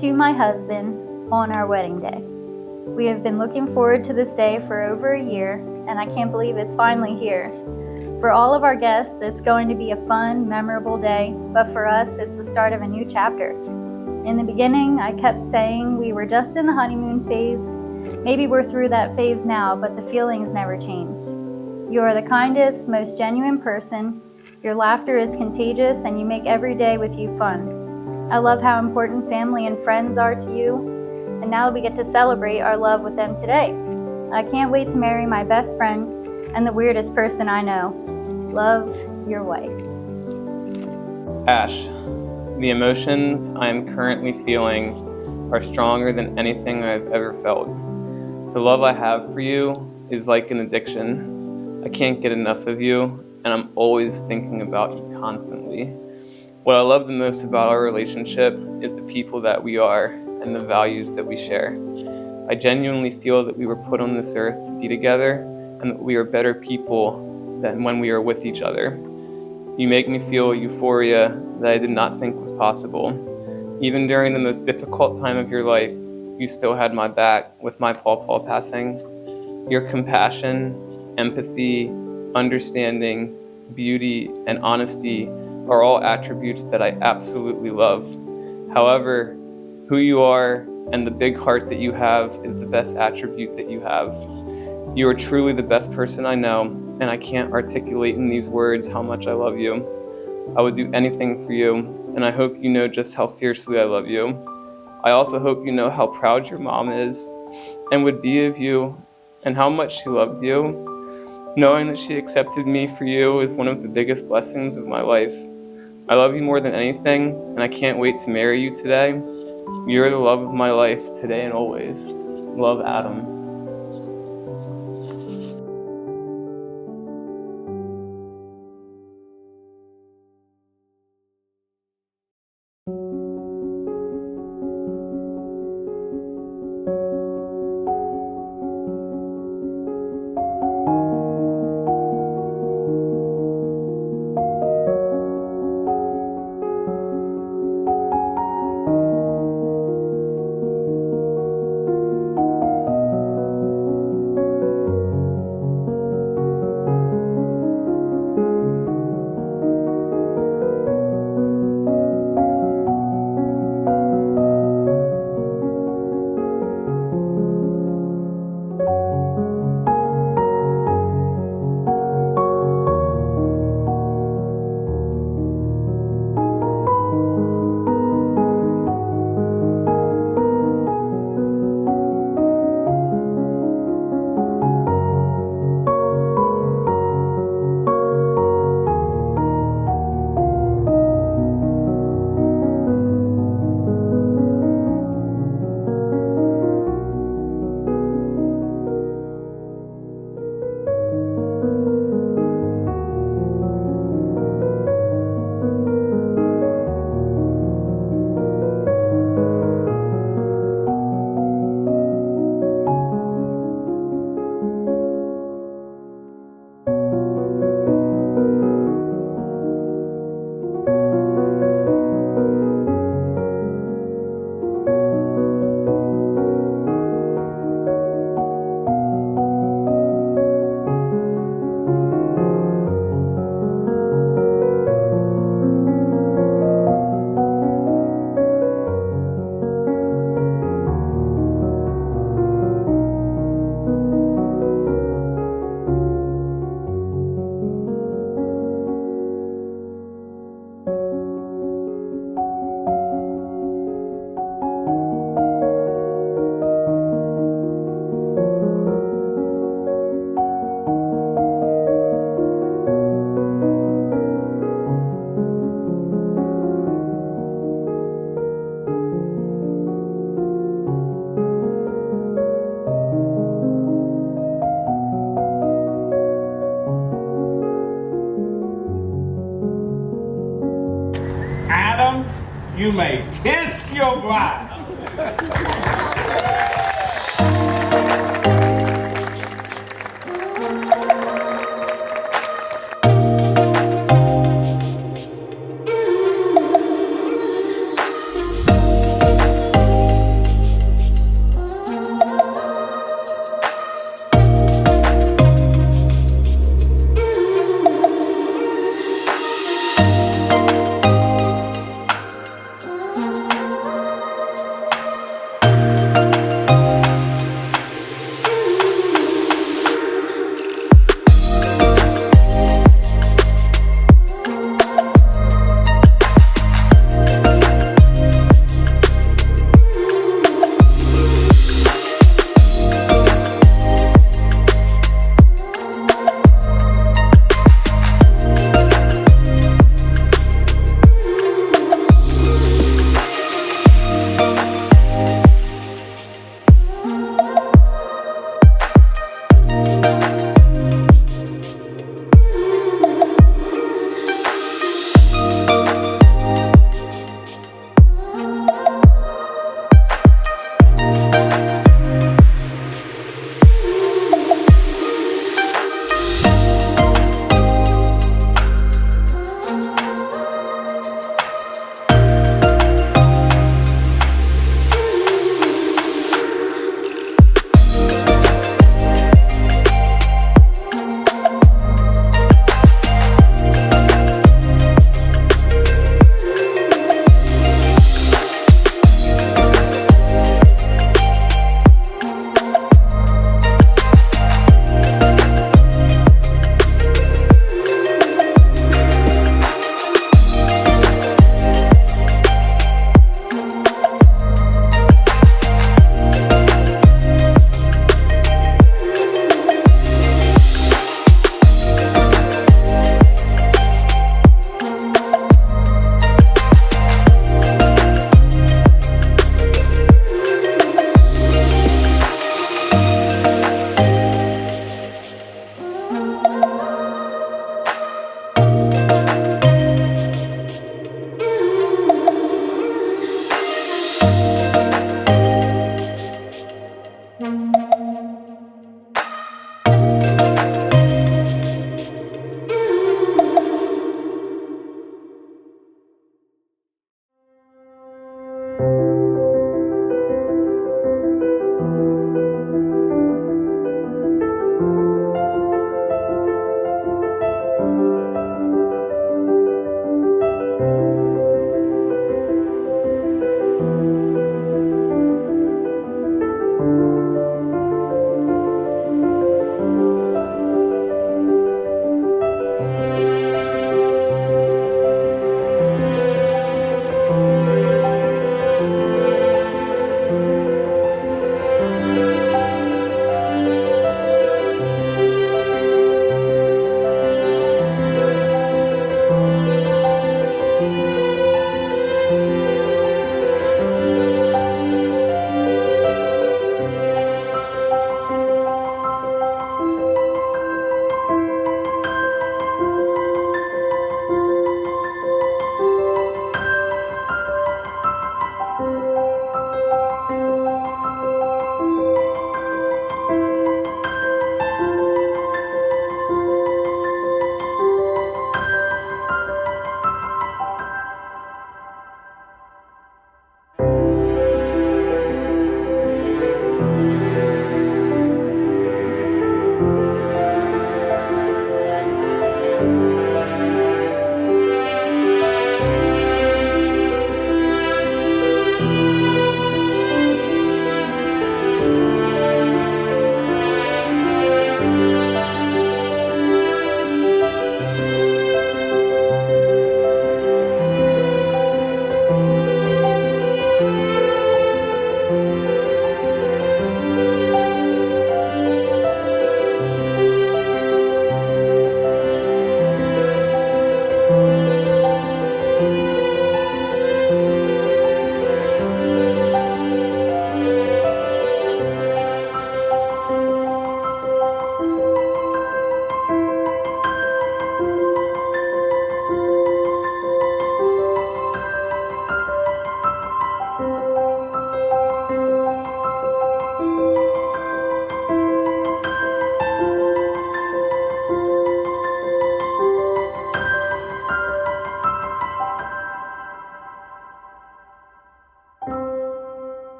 to my husband on our wedding day. We have been looking forward to this day for over a year, and I can't believe it's finally here. For all of our guests, it's going to be a fun, memorable day, but for us, it's the start of a new chapter. In the beginning, I kept saying we were just in the honeymoon phase. Maybe we're through that phase now, but the feelings never changed. You are the kindest, most genuine person. Your laughter is contagious, and you make every day with you fun. I love how important family and friends are to you, and now we get to celebrate our love with them today. I can't wait to marry my best friend and the weirdest person I know. Love, your wife. Ash, the emotions I am currently feeling are stronger than anything I've ever felt. The love I have for you is like an addiction. I can't get enough of you, and I'm always thinking about you constantly. What I love the most about our relationship is the people that we are and the values that we share. I genuinely feel that we were put on this earth to be together and that we are better people than when we are with each other. You make me feel euphoria that I did not think was possible. Even during the most difficult time of your life, you still had my back with my Paul passing. Your compassion, empathy, understanding, beauty, and honesty are all attributes that I absolutely love. However, who you are and the big heart that you have is the best attribute that you have. You are truly the best person I know, and I can't articulate in these words how much I love you. I would do anything for you, and I hope you know just how fiercely I love you. I also hope you know how proud your mom is and would be of you, and how much she loved you. Knowing that she accepted me for you is one of the biggest blessings of my life. I love you more than anything, and I can't wait to marry you today. You're the love of my life, today and always. Love, Adam. You may kiss your bride.